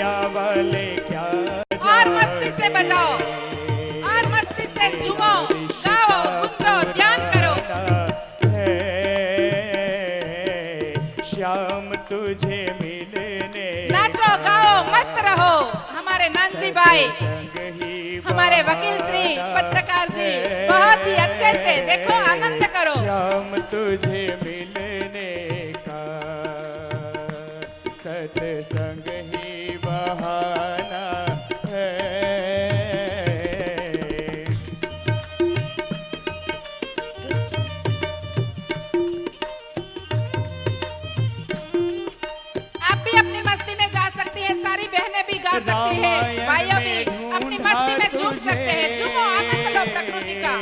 दुनिया वाले क्या और मस्ती से बजाओ और मस्ती से झूमो, गाओ, गुंजो, ध्यान करो। श्याम तुझे मिलने नाचो, गाओ, मस्त रहो। हमारे नानजी भाई, हमारे वकील श्री, पत्रकार जी बहुत ही अच्छे से देखो, आनंद करो। श्याम तुझे मिलने का सत्संग ही बहाना है। आप भी अपनी मस्ती में गा सकती हैं, सारी बहनें भी गा सकती हैं, भाइयों भी अपनी मस्ती में झूम सकते हैं। झूमो, आनंद लो प्रकृति का।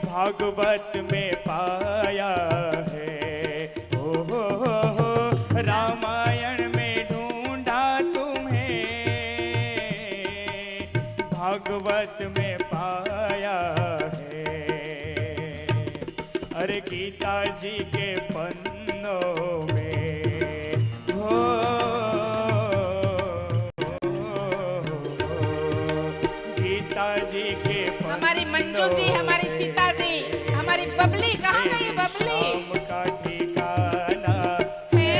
भागवत में पाया है, ओ हो रामायण में ढूंढा तुम्हें, भागवत में पाया है। अरे गीता जी के पन्नों में हो, गीता जी के हमारी मंजू जी, हमारी सीता जी, हमारी बबली, कहाँ गई बबली? श्याम का ठिकाना है।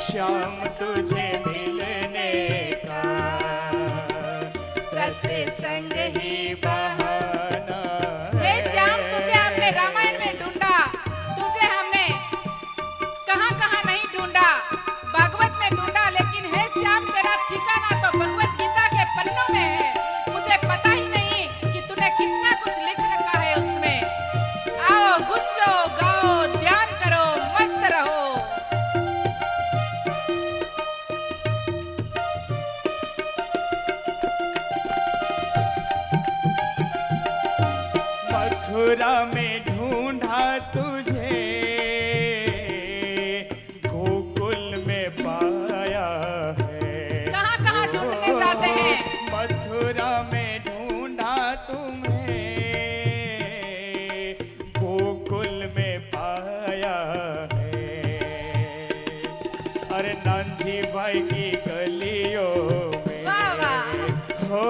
श्याम तुझे मिलने का सत्संग ही बहाना हे श्याम, तुझे हमने रामायण में ढूंढा, तुझे हमने कहाँ कहाँ नहीं ढूंढा, भागवत में ढूंढा, लेकिन हे श्याम तेरा ठिकाना तो भगवत गीता के पन्नों में है। मुझे पता ही नहीं कि तूने कितना कुछ लिख रखा है उसमें। आओ, गुंजो, गाओ, ध्यान करो, मस्त रहो। मथुरा में ढूंढा तुझे, गोकुल में पाया है। कहाँ कहाँ ढूंढने जाते हैं? मथुरा में ढूंढा तुम्हें, गोकुल में पाया है। अरे नानजी भाई की गलियों में वाह वाह। हो,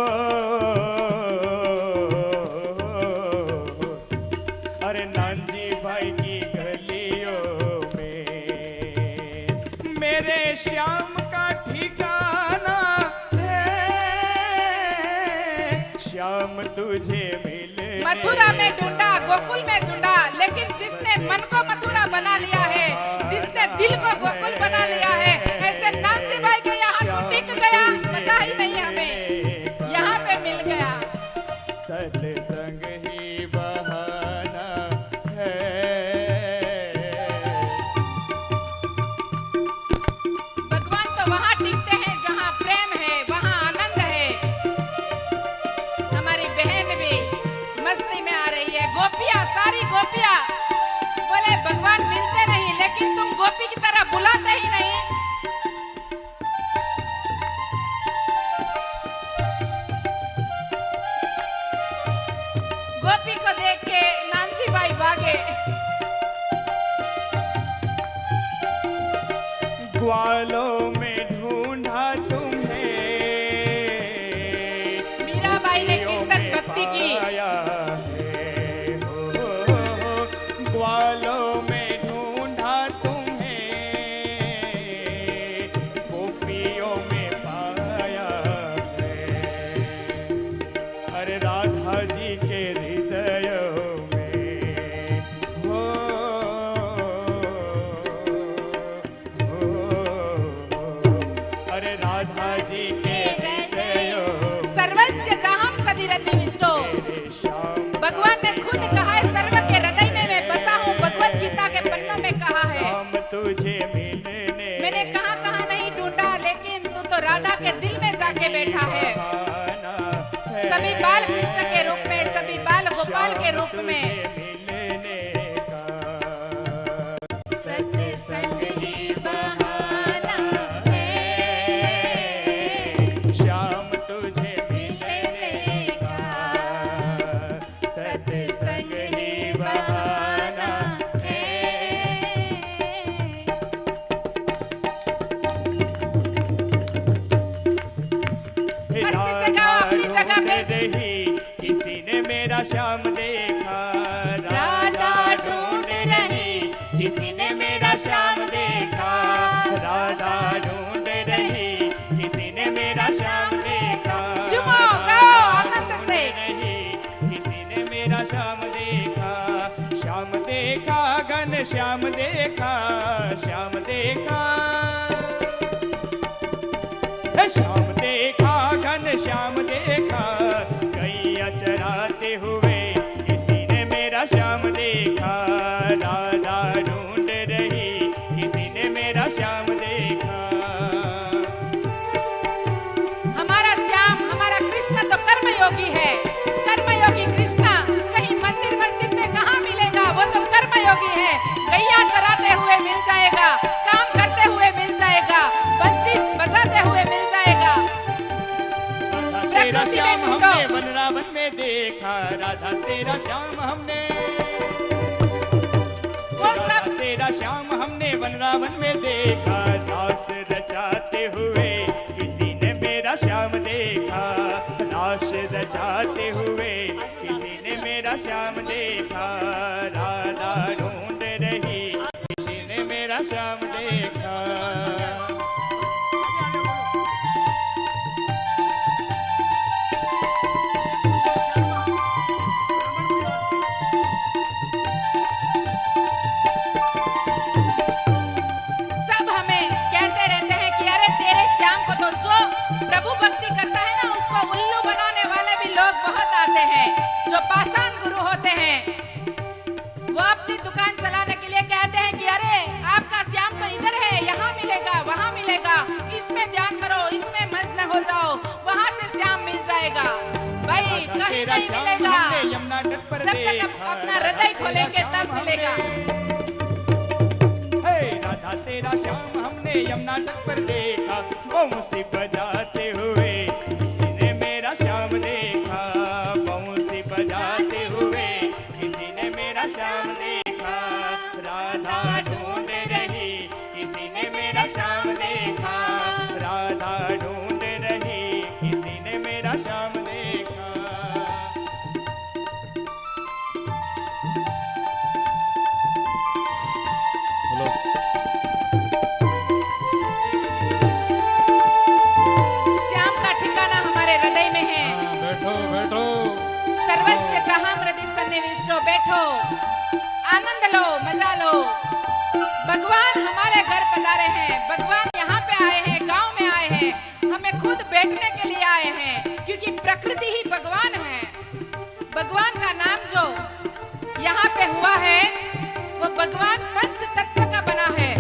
अरे नानजी भाई की गलियों में मेरे श्याम का ठिकाना है। श्याम तुझे मिले, मथुरा में ढूंढा, गोकुल में ढूंढा, लेकिन जिसने मन को मथुरा बना लिया है, जिसने दिल को गोकुल बना लिया है, ऐसे नानजी भाई के यहाँ तो टिक गया, पता ही नहीं हमें, यहाँ पे मिल गया। सत्संग ही बहाना है। भगवान तो वहाँ टिकते हैं जहाँ प्रेम है, वहाँ आनंद है। हमारी बहन भी मस्ती में आ रही है। गोपियाँ, सारी गोपियाँ बोले भगवान मिलते नहीं, लेकिन तुम गोपी की तरह बुलाते ही नहीं। गोपी को देख के नानजी भाई भागे। ग्वालों में ढूंढा तुम्हें, मीराबाई ने कीर्तन भक्ति की। पाया है। हो, ग्वालों में ढूंढा तुम्हें, गोपियों में पाया है। अरे राधा जी के हृदयों में हो, अरे राधा जी के हृदयों सर्वस्य जहां सदिरनिविष्टो। श्याम भगवान ने खुद कहा है, सर्व के हृदय में मैं बसा हूँ। भगवत गीता के पन्नों में कहा है। श्याम तुझे मिलने मैंने कहाँ कहाँ नहीं ढूंढा, लेकिन तू तो राधा के दिल में जाके बैठा है। बहाना है। सभी बाल कृष्ण के रूप में, सभी बाल गोपाल के रूप में। मिलने का सत्संग ही बहाना है। श्याम तुझे मिलने का सत्संग ही बहाना है। रही, किसी ने मेरा श्याम देखा। राधा ढूंढ रही, किसी ने मेरा श्याम देखा। राधा ढूंढ रही, किसी ने मेरा श्याम देखा। झूमो गाओ आनंद से। रही, किसी ने मेरा श्याम देखा। श्याम देखा घन श्याम देखा, श्याम देखा, श्याम देखा घन श्याम देखा, गैया चराते हुए किसी ने मेरा श्याम देखा। राधा ढूंढ रही, किसी ने मेरा श्याम देखा। हमारा श्याम, हमारा कृष्ण तो कर्मयोगी है। कर्मयोगी कृष्ण कहीं मंदिर मस्जिद में कहाँ मिलेगा? वो तो कर्मयोगी है। गैया चराते हुए मिल जाएगा, काम करते हुए मिल जाएगा, बंसी बजाते हुए मिल जाएगा। तेरा प्रकृति में श्याम ढूंढो। हमने वृंदावन में देखा। राधा तेरा श्याम हमने, वो सब राधा तेरा श्याम हमने वृंदावन में देखा। रास रचाते हुए किसी ने मेरा श्याम देखा। रास रचाते हुए किसी ने मेरा श्याम देखा। राधा ढूंढ रही, किसी ने मेरा श्याम देखा। सब हमें कहते रहते हैं कि अरे तेरे श्याम को तो जो प्रभु भक्ति करता है ना, उसको उल्लू बनाने वाले भी लोग बहुत आते हैं। जो पाषाण गुरु होते हैं, वो अपनी दुकान चलाने के लिए कहते हैं कि अरे आपका श्याम तो इधर है, यहाँ मिलेगा, वहाँ मिलेगा, इसमें ध्यान करो, इसमें मग्न हो जाओ, वहाँ से श्याम मिल जाएगा। भाई कहीं नहीं मिलेगा, यमुना तट पर जब तक आप अपना हृदय खोलेंगे तब मिलेगा। राधा तेरा श्याम हमने यमुना तट पर देखा। बंसी बजाते हुए किसी ने मेरा श्याम देखा। बंसी बजाते हुए किसी ने मेरा श्याम देखा। राधा ढूंढ रही, किसी ने मेरा श्याम देखा। राधा ढूंढ रही, किसी ने मेरा श्याम देखा। बोलो। श्याम का ठिकाना हमारे हृदय में है। बैठो बैठो। सर्वस्य जहां मृदि सन्निविष्टो, बैठो, आनंद लो, मजा लो। भगवान हमारे घर पधारे हैं, भगवान यहाँ पे आए हैं, गांव में आए हैं, हमें खुद बैठने के लिए आए हैं, क्योंकि प्रकृति ही भगवान है। भगवान का नाम जो यहाँ पे हुआ है, वो भगवान पंच तत्व का बना है।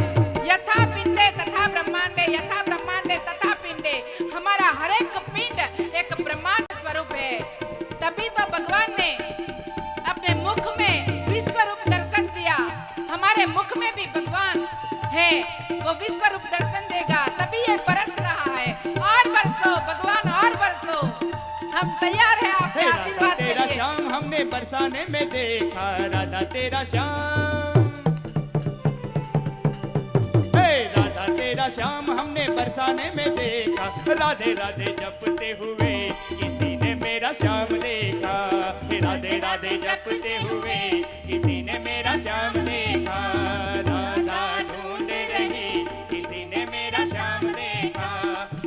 यथा पिंडे तथा ब्रह्मांडे, यथा ब्रह्मांडे तथा पिंडे। हमारा हर एक पिंड एक ब्रह्मांड स्वरूप है। तभी तो भगवान ने अपने मुख में विश्व रूप दर्शन दिया। हमारे मुख में भी भगवान है, वो विश्व रूप दर्शन देगा, तभी ये बरस रहा है। और बरसो भगवान, और बरसो। हम तैयार हैं आपके आशीर्वाद के तेरा लिए। श्याम हमने बरसाने में देखा। राधा तेरा श्याम, राधा तेरा श्याम हमने बरसाने में देखा। राधे राधे जपते हुए किसी ने मेरा श्याम देखा। राधे राधे जपते हुए किसी ने मेरा श्याम देखा। राधा ढूंढ रही, किसी ने मेरा श्याम देखा।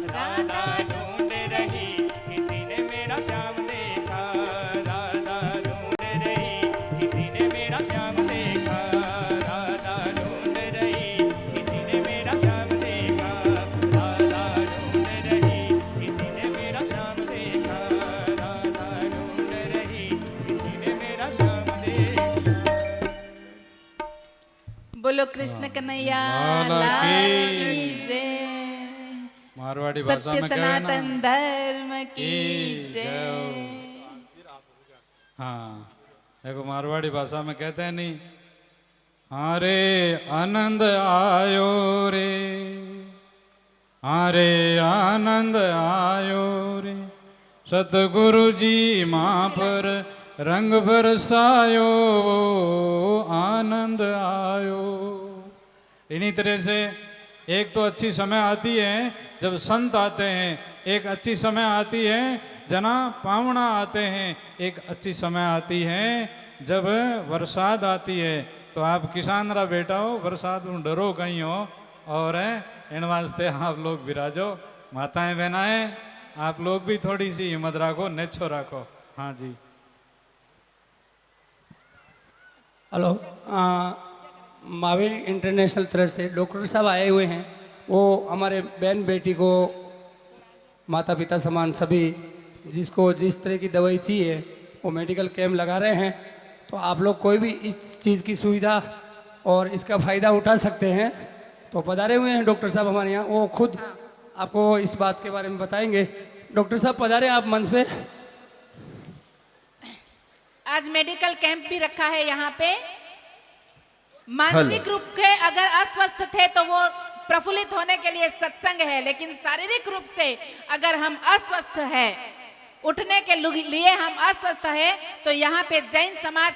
राधा ढूंढ रही, किसी ने मेरा श्याम देखा। राधा ढूंढ रही, किसी ने मेरा श्याम देखा। राधा ढूंढ रही, किसी ने मेरा श्याम देखा। राधा ढूंढ रही, किसी ने मेरा श्याम देखा। राधा ढूंढ रही, किसी ने मेरा श्याम देखा। बोलो कृष्ण कन्हैया लाल लाल की की जय। मारवाड़ी भाषा सत्य में कहे ना, सनातन धर्म की जय जय। हो। हाँ, देखो मारवाड़ी भाषा में कहते हैं नहीं, अरे आनंद आयो रे, अरे आनंद आयो रे, सतगुरु जी माँ पर रंग बरसायो, आनंद आयो। इन्हीं तरह से एक तो अच्छी समय आती है जब संत आते हैं, एक अच्छी समय आती है जना पावना आते हैं। एक अच्छी समय आती है जब बरसात आती है, तो आप किसान रा बेटा हो, बरसात में डरो कहीं हो, और इन वास्ते आप लोग विराजो। माताएं बहनाएं, आप लोग भी थोड़ी सी हिम्मत रखो, नेछो रखो। हाँ जी। हेलो, महावीर इंटरनेशनल तरफ से डॉक्टर साहब आए हुए हैं। वो हमारे बहन बेटी को, माता पिता समान सभी, जिसको जिस तरह की दवाई चाहिए वो मेडिकल कैंप लगा रहे हैं। तो आप लोग कोई भी इस चीज़ की सुविधा और इसका फ़ायदा उठा सकते हैं। तो पधारे हुए हैं डॉक्टर साहब हमारे यहाँ, वो खुद आपको इस बात के बारे में बताएंगे। डॉक्टर साहब पधारे आप मंच पे। आज मेडिकल कैंप भी रखा है यहाँ पे। मानसिक रूप के अगर अस्वस्थ थे तो वो प्रफुल्लित होने के लिए सत्संग है, लेकिन शारीरिक रूप से अगर हम अस्वस्थ हैं, उठने के लिए हम अस्वस्थ हैं, तो यहाँ पे जैन समाज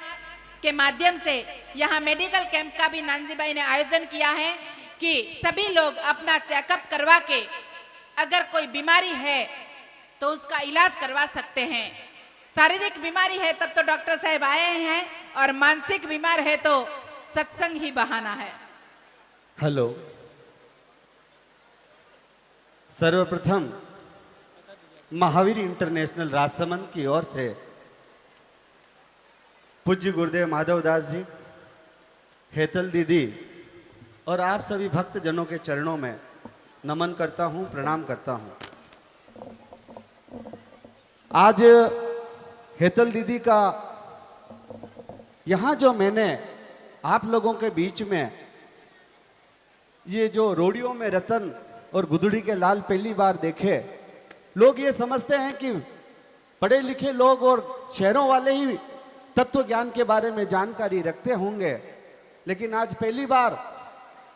के माध्यम से यहाँ मेडिकल कैंप का भी नानजी भाई ने आयोजन किया है कि सभी लोग अपना चेकअप करवा के अगर कोई बीमारी है तो उसका इलाज करवा सकते हैं। शारीरिक बीमारी है तब तो डॉक्टर साहब आए हैं, और मानसिक बीमार है तो सत्संग ही बहाना है। हेलो, सर्वप्रथम महावीर इंटरनेशनल राजसमंद की ओर से पूज्य गुरुदेव माधव दास जी, हेतल दीदी और आप सभी भक्त जनों के चरणों में नमन करता हूं, प्रणाम करता हूं। आज हेतल दीदी का यहाँ जो मैंने आप लोगों के बीच में ये जो रोडियो में रतन और गुदड़ी के लाल पहली बार देखे, लोग ये समझते हैं कि पढ़े लिखे लोग और शहरों वाले ही तत्व ज्ञान के बारे में जानकारी रखते होंगे, लेकिन आज पहली बार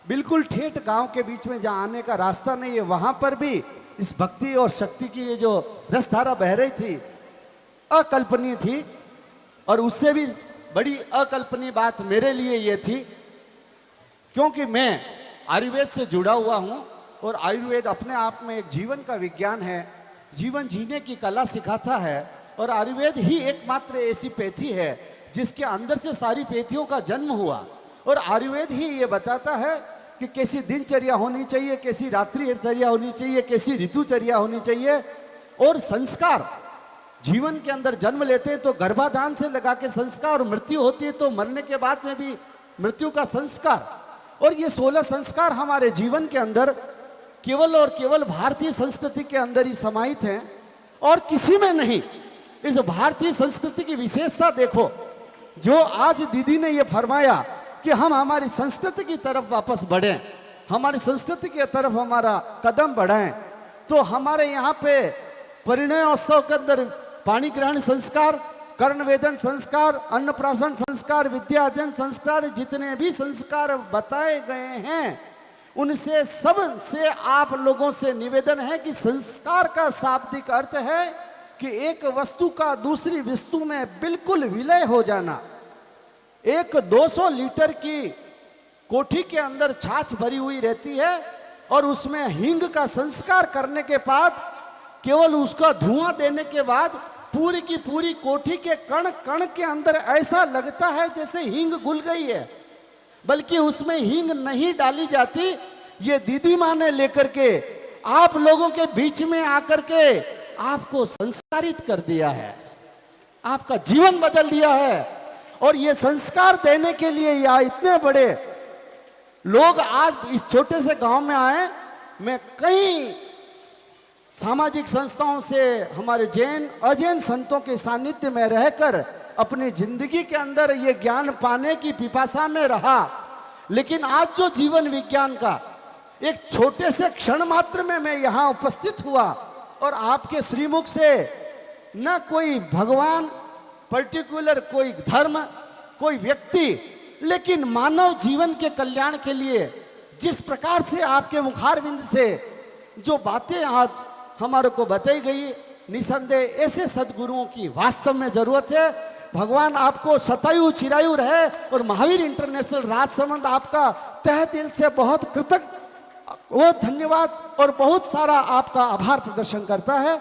बिल्कुल ठेठ गांव के बीच में जहाँ आने का रास्ता नहीं है, वहां पर भी इस भक्ति और शक्ति की ये जो रसधारा बह रही थी, अकल्पनीय थी। और उससे भी बड़ी अकल्पनीय बात मेरे लिए ये थी, क्योंकि मैं आयुर्वेद से जुड़ा हुआ हूँ और आयुर्वेद अपने आप में एक जीवन का विज्ञान है, जीवन जीने की कला सिखाता है। और आयुर्वेद ही एकमात्र ऐसी पैथी है जिसके अंदर से सारी पैथियों का जन्म हुआ। और आयुर्वेद ही ये बताता है कि कैसी दिनचर्या होनी चाहिए, कैसी रात्रिचर्या होनी चाहिए, कैसी ऋतुचर्या होनी चाहिए। और संस्कार जीवन के अंदर जन्म लेते हैं तो गर्भाधान से लगा के संस्कार, और मृत्यु होती है तो मरने के बाद में भी मृत्यु का संस्कार। और ये 16 संस्कार हमारे जीवन के अंदर केवल और केवल भारतीय संस्कृति के अंदर ही समाहित हैं और किसी में नहीं। इस भारतीय संस्कृति की विशेषता देखो, जो आज दीदी ने ये फरमाया कि हम हमारी संस्कृति की तरफ वापस बढ़ें, हमारी संस्कृति की तरफ हमारा कदम बढ़ाएं। तो हमारे यहाँ पे परिणय उत्सव के अंदर पाणी ग्रहण संस्कार, कर्ण वेदन संस्कार, अन्नप्राशन संस्कार, विद्या अध्ययन संस्कार, जितने भी संस्कार बताए गए हैं, उनसे सब से आप लोगों से निवेदन है कि संस्कार का शाब्दिक अर्थ है कि एक वस्तु का दूसरी वस्तु में बिल्कुल विलय हो जाना। एक 200 लीटर की कोठी के अंदर छाछ भरी हुई रहती है और उसमें हींग का संस्कार करने के बाद, केवल उसका धुआं देने के बाद पूरी की पूरी कोठी के कण कण के अंदर ऐसा लगता है जैसे हींग घुल गई है, बल्कि उसमें हींग नहीं डाली जाती। ये दीदी माँ ने लेकर के आप लोगों के बीच में आकर के आपको संस्कारित कर दिया है, आपका जीवन बदल दिया है। और ये संस्कार देने के लिए यहाँ इतने बड़े लोग आज इस छोटे से गांव में आए। मैं कई सामाजिक संस्थाओं से, हमारे जैन अजैन संतों के सानिध्य में रहकर अपनी जिंदगी के अंदर ये ज्ञान पाने की पिपासा में रहा, लेकिन आज जो जीवन विज्ञान का एक छोटे से क्षण मात्र में मैं यहाँ उपस्थित हुआ और आपके श्रीमुख से न कोई भगवान पर्टिकुलर, कोई धर्म, कोई व्यक्ति, लेकिन मानव जीवन के कल्याण के लिए जिस प्रकार से आपके मुखारविंद से जो बातें आज हमारे को बताई गई, निसंदेह ऐसे सदगुरुओं की वास्तव में जरूरत है। भगवान आपको शतायु चिरायु रहे और महावीर इंटरनेशनल राजसमंद आपका तहे दिल से बहुत कृतज्ञ वो धन्यवाद और बहुत सारा आपका आभार प्रदर्शन करता है।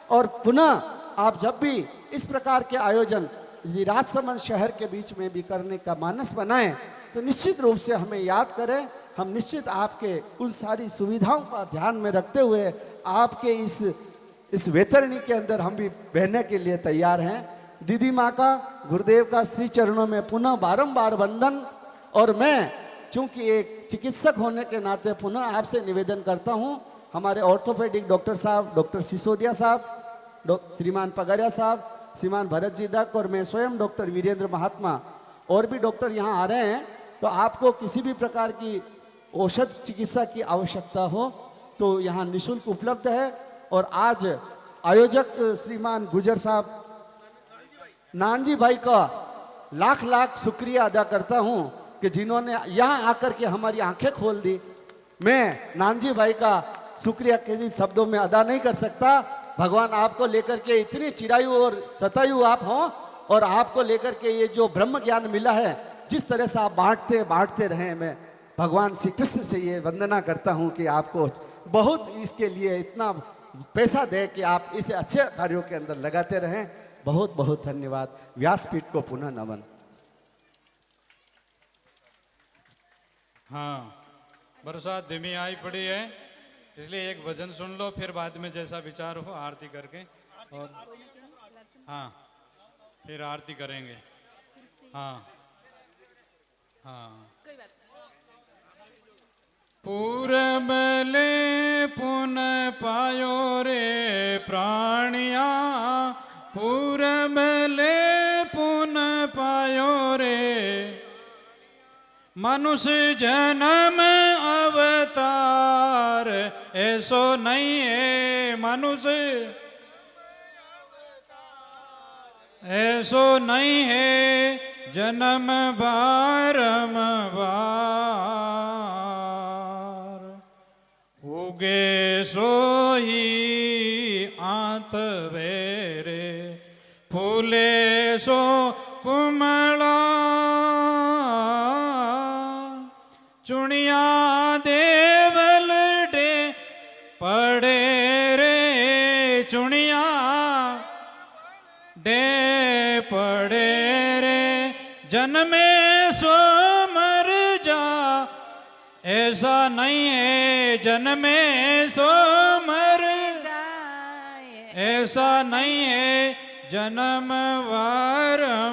और पुनः आप जब भी इस प्रकार के आयोजन यदि राजसमंद शहर के बीच में भी करने का मानस बनाएं तो निश्चित रूप से हमें याद करें। हम निश्चित आपके उन सारी सुविधाओं का ध्यान में रखते हुए आपके इस वैतरणी के अंदर हम भी बहने के लिए तैयार हैं। दीदी माँ का, गुरुदेव का श्री चरणों में पुनः बारंबार वंदन। और मैं चूंकि एक चिकित्सक होने के नाते पुनः आपसे निवेदन करता हूँ, हमारे ऑर्थोपेडिक डॉक्टर साहब, डॉक्टर सिसोदिया साहब, श्रीमान पगरिया साहब, श्रीमान भरत जी दत्त और मैं स्वयं डॉक्टर वीरेंद्र महात्मा और भी डॉक्टर यहाँ आ रहे हैं। तो आपको किसी भी प्रकार की औषध चिकित्सा की आवश्यकता हो तो यहाँ निःशुल्क उपलब्ध है। और आज आयोजक श्रीमान गुजर साहब, नानजी भाई का लाख लाख शुक्रिया अदा करता हूँ कि जिन्होंने यहाँ आकर के हमारी आंखें खोल दी। मैं नानजी भाई का शुक्रिया किसी शब्दों में अदा नहीं कर सकता। भगवान आपको लेकर के इतनी चिरायु और सतायु आप हों और आपको लेकर के ये जो ब्रह्म ज्ञान मिला है, जिस तरह से आप बांटते रहें, मैं भगवान श्री कृष्ण से ये वंदना करता हूँ कि आपको बहुत इसके लिए इतना पैसा दे कि आप इसे अच्छे कार्यों के अंदर लगाते रहें। बहुत बहुत धन्यवाद। व्यासपीठ को पुनः नमन। हाँ, बरसात धीमी आई पड़ी है, इसलिए एक भजन सुन लो, फिर बाद में जैसा विचार हो आरती करके, और हाँ फिर आरती करेंगे। हाँ हाँ। पूरबले पुन पायो रे प्राणिया, पूरबले पुन पायो रे, मनुष्य जन्म अवतार ऐसो नहीं है, मनुष्य ऐसो नहीं है जन्म बारंबार, उगे सो ही आंत वेरे, फूले सो कुमला, चुनिया देवल डे पड़े रे, चुनिया डे पड़े रे, जन्मे सो मर जा ऐसा नहीं है, जन्मे सो मर ऐसा नहीं है, जन्म बारंबार,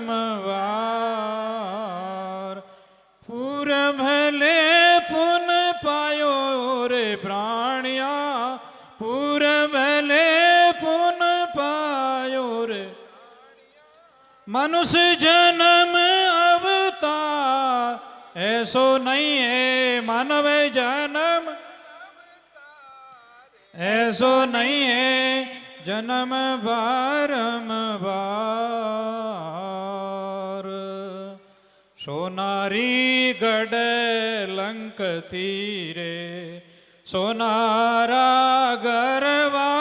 पूर भले पुन पायो रे प्राणिया, पूर भले पुन पायो रे, मनुष्य जन्म अवतार ऐसो नहीं है, मानव जन्म ऐसो नहीं है, जन्म बारंबार, सोनारी गढ़ लंक थीरे, सोनारा गरवा,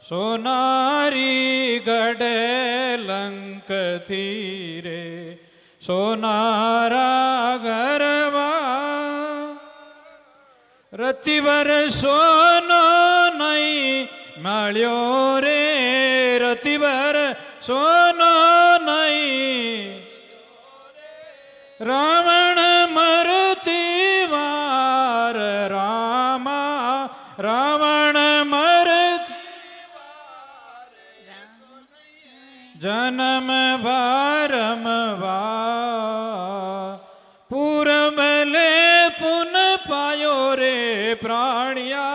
सोनारी गढ़ लंक थीरे, सोनारा गरवा, रतिवर सोनो नहीं माळ्यो रे, रतिवर सोनो नहीं, रावण मरती वार रामा, रावण मरती जन्म बारंबार, पूरबले पुन पायो रे प्राणिया,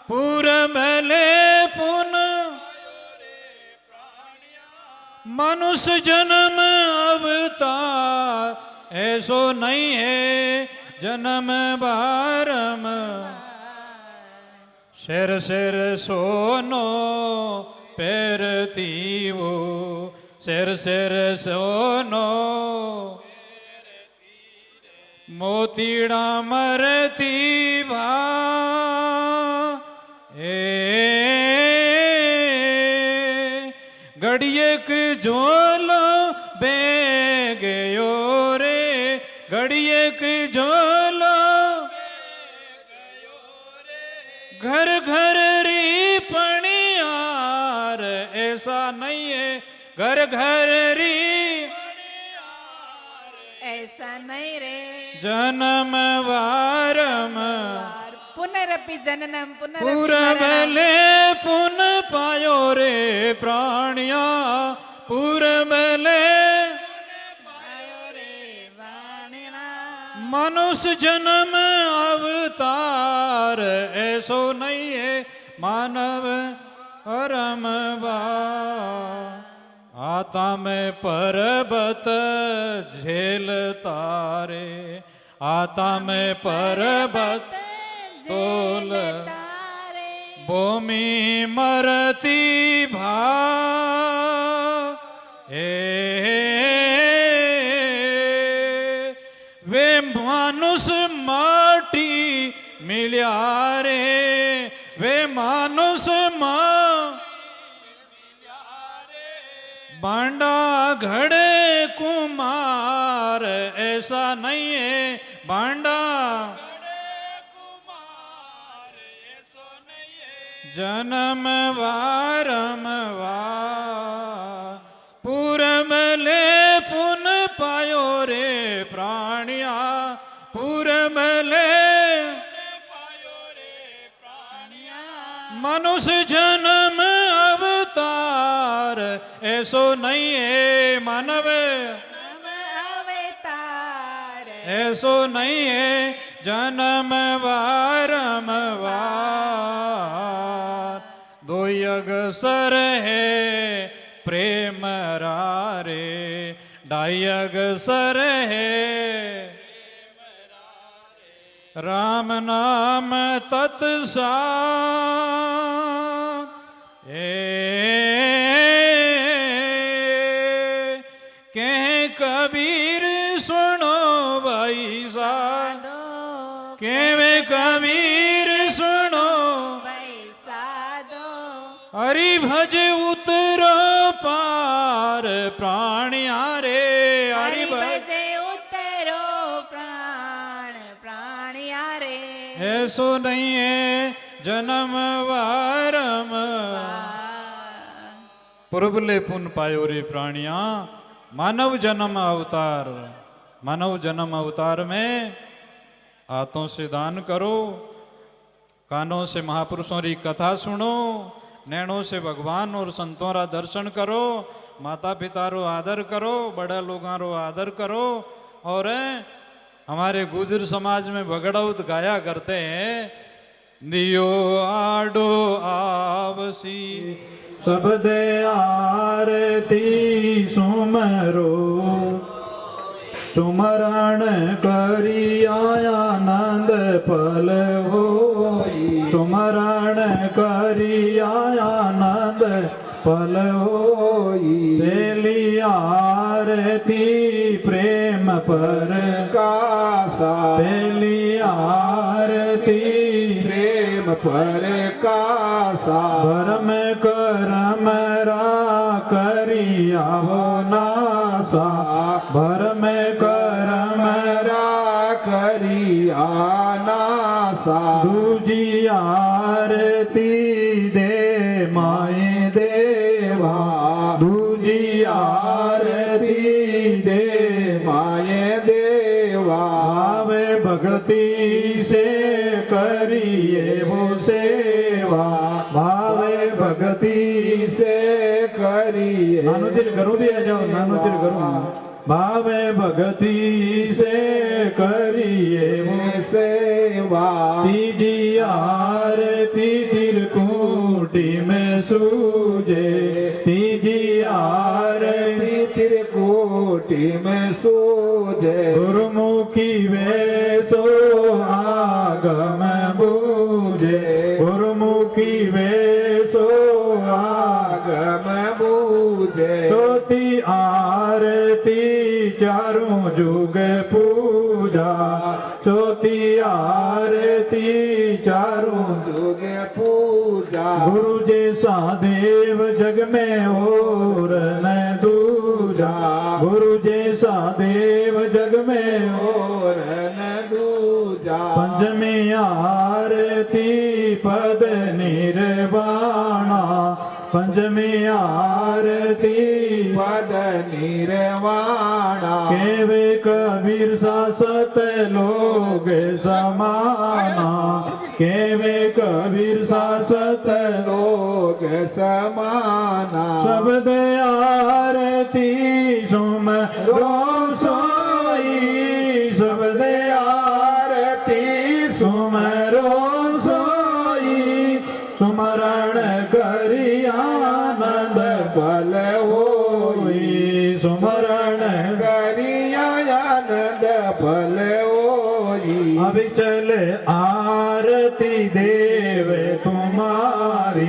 पूरबले पुन, मनुष्य जन्म अवतार ऐसो नहीं है, जन्म बारंबार, शेर शेर सोनो पैरती वो, शेर शेर सोनो मोतीड़ा मरती भा, घड़ियक झोलो बे गयो रे, घड़ियक झोलो घर घर री पणियार ऐसा नहीं है घर घर री ऐसा नहीं रे जन्म वारम पुनरपि जननम पुनरपि पूरबले पुन पायो रे प्राणिया पूरबले मनुष्य जन्म अवतार ऐसो नहीं है मानव परम आता में पर्वत झेलता रे आता में पर्वत तोल भूमि मरती भा वे मानुष माटी मिल्या रे वे मानुष बांडा घड़े कुमार ऐसा नहीं है बांडा जन्म वारम पूरबले पुन पायो रे प्राणिया पूरबले मनुष्य जन्म अवतार ऐसो नहीं है मानव अवतार ऐसो नहीं है जन्म वारम दो अगसर है प्रेम रारे ढाई अगसर है राम नाम तत्सा कह कबीर सुनो भाई सा केवे कबीर सुनो हरि भज उतरो पार प्राणिया रे हरि भज उतरो प्राण प्राणिया रे ऐसो नहीं है जन्म वारम पुरबले पुन पायो रे प्राणिया मानव जन्म अवतार मानव जन्म अवतार में हाथों से दान करो कानों से महापुरुषों की कथा सुनो नैनों से भगवान और संतों रा दर्शन करो माता पिता रो आदर करो बड़ा लोगों रो आदर करो और हमारे गुजर समाज में भगड़ौत गाया करते हैं दियो आडो आवसी सब दे आरती सुमरो सुमरण करी आनंद फल हो सुमरण करी आनंद फल होई बेली आरती प्रेम पर कासा बेली आरती प्रेम पर कासा भरम करम रा करिया हो नासा भरम करम रा करिया नासा दूजी आरती दे माए देवा दूजी आरती दे माए देवा वे भक्ति से करिए वो सेवा भावे भक्ति से करिए नानुचिर करो दिया जाओ नानुचिर करो भावे भक्ति से करिए वो सेवा तीजी आरती त्रिकुटी में सूजे तीजी आरती त्रिकुटी में सूजे गुरुमुखी वेसो आगम बूझे गुरुमुखी वेसो आगम बूझे चौथी आरती चारों जुग पूजा चौथी आरती चारों जुग पूजा गुरु जैसा देव जग में और न दूजा गुरु जैसा देव जग में और न दूजा पंचमी आरती पद निर्वाण पंचमी आरती पद निर्वाणा केवे कबीर सासत लोग समाना केवे कबीर सासत लोग समाना शब्द आरती सुमरो सोई शब्द आरती सुमरो सोई सुमरण करी आनंद फल होई सुमरण करिया आनंद फल होई अभी चले आरती देव तुम्हारी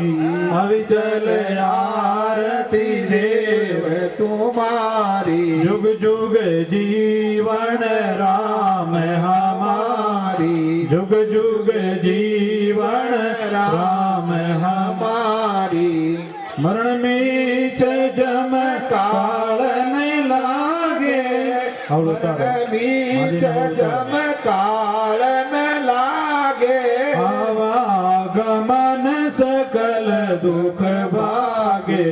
अभी चले आरती देव तुम्हारी जुग जुग जीवन राम हमारी जुग जुग जीवन राम हमारी मरण मीच जम काल नहीं लागे बीच जम काल न लागे आवागमन सकल दुख भागे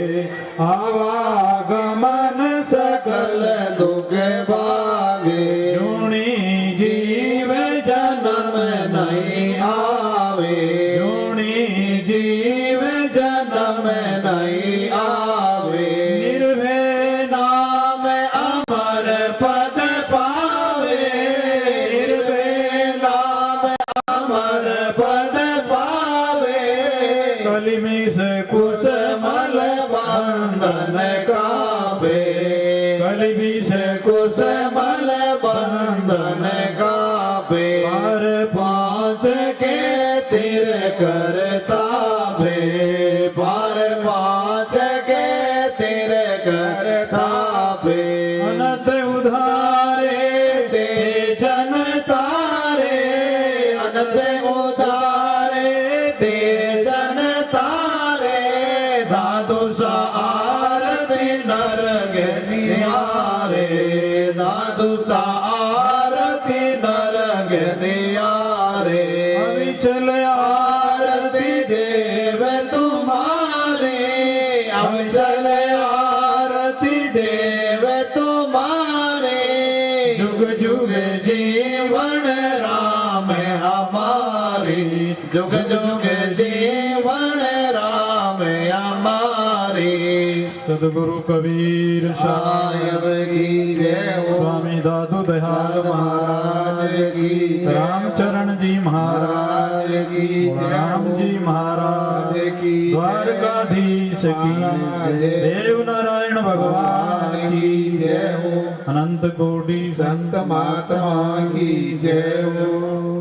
आवागमन सकल दुख भागे जुणी जीव जन्म नहीं आवे जुणी जीव जन्म नहीं आवे निर्भय नाम अमर पद पावे निर्भय नाम अमर पद पावे कलिमी से कुसमल बंधन कावे कलिमी से कुसमल बंधन कावे पार पाँच के तीर करता भे पार पाँच के तीर करता भे अनंत उधारे दे जन तारे अनंत उधारे दे जन तारे दादू सा आरती नरग नियारे दादू सा आरती नरग नियारे अभी चल आरती देव तुम्हारे अभी चल आरती देव तुम्हारे जुग जुग जीवन राम हमारी जुग जुग जीवन राम हमारी सदगुरु कबीर साहेब की जय हो स्वामी दादू दयाल महाराज की जय रामचरण जी महाराज की जय राम जी महाराज की द्वारकाधीश की जय। देव नारायण भगवान की जय हो अनंत कोटि संत महात्मा की जय हो